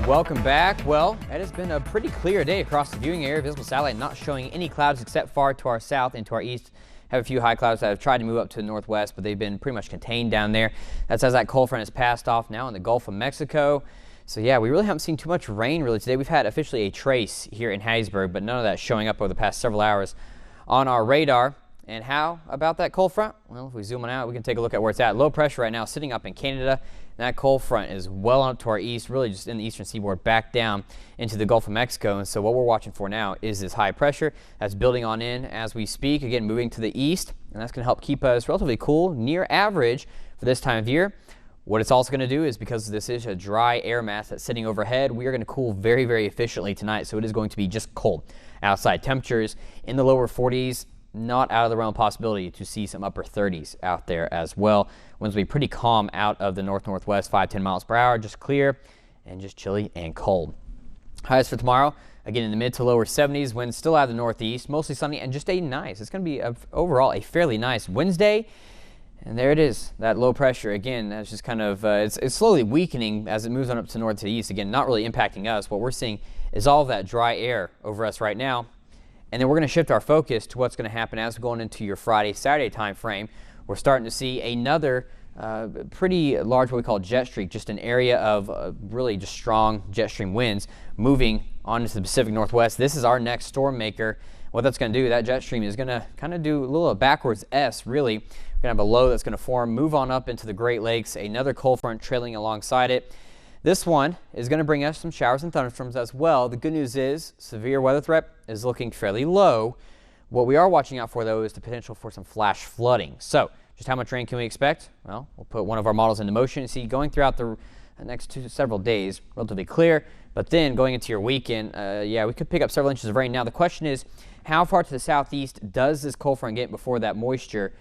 Welcome back. Well, it has been a pretty clear day across the viewing area. Visible satellite not showing any clouds except far to our south and to our east. Have a few high clouds that have tried to move up to the northwest, but they've been pretty much contained down there. That's as that cold front has passed off now in the Gulf of Mexico. So yeah, we really haven't seen too much rain really today. We've had officially a trace here in Hattiesburg, but none of that showing up over the past several hours on our radar. And how about that cold front? Well, if we zoom on out, we can take a look at where it's at. Low pressure right now sitting up in Canada. And that cold front is well up to our east, really just in the eastern seaboard, back down into the Gulf of Mexico. And so what we're watching for now is this high pressure that's building on in as we speak. Again, moving to the east, and that's going to help keep us relatively cool, near average for this time of year. What it's also going to do is, because this is a dry air mass that's sitting overhead, we are going to cool very, very efficiently tonight. So it is going to be just cold outside. Temperatures in the lower 40s. Not out of the realm of possibility to see some upper 30s out there as well. Winds will be pretty calm out of the north-northwest, 5-10 miles per hour, just clear and just chilly and cold. Highs for tomorrow, again in the mid to lower 70s, winds still out of the northeast, mostly sunny and just it's going to be overall a fairly nice Wednesday. And there it is, that low pressure again. That's just kind of it's slowly weakening as it moves on up to north to the east. Again, not really impacting us. What we're seeing is all of that dry air over us right now. And then we're going to shift our focus to what's going to happen as we're going into your Friday, Saturday time frame. We're starting to see another pretty large, what we call jet streak, just an area of really just strong jet stream winds moving on into the Pacific Northwest. This is our next storm maker. What that's going to do, that jet stream is going to kind of do a little backwards S, really. We're going to have a low that's going to form, move on up into the Great Lakes, another cold front trailing alongside it. This one is going to bring us some showers and thunderstorms as well. The good news is severe weather threat is looking fairly low. What we are watching out for, though, is the potential for some flash flooding. So just how much rain can we expect? Well, we'll put one of our models into motion and see going throughout the next several days, relatively clear. But then going into your weekend, yeah, we could pick up several inches of rain. Now the question is, how far to the southeast does this cold front get before that moisture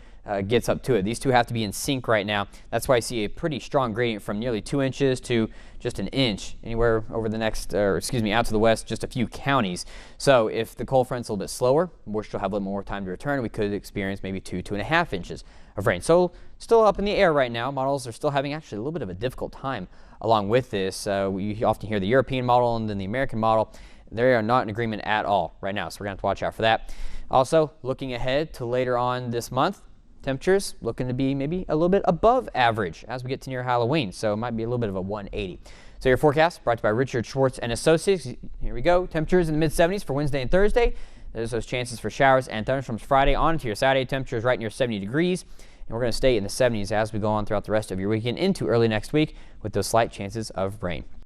gets up to it? These two have to be in sync right now. That's why I see a pretty strong gradient from nearly 2 inches to just an inch anywhere over the next, out to the west, just a few counties. So if the cold front's a little bit slower, moisture will have a little more time to return. We could experience maybe 2.5 inches of rain. So still up in the air right now. Models are still having actually a little bit of a difficult time along with this. We often hear the European model and then the American model. They are not in agreement at all right now, so we're going to have to watch out for that. Also, looking ahead to later on this month, temperatures looking to be maybe a little bit above average as we get to near Halloween, so it might be a little bit of a 180. So your forecast brought to you by Richard Schwartz and Associates. Here we go. Temperatures in the mid-70s for Wednesday and Thursday. There's those chances for showers and thunderstorms Friday on to your Saturday. Temperatures right near 70 degrees. And we're going to stay in the 70s as we go on throughout the rest of your weekend into early next week with those slight chances of rain.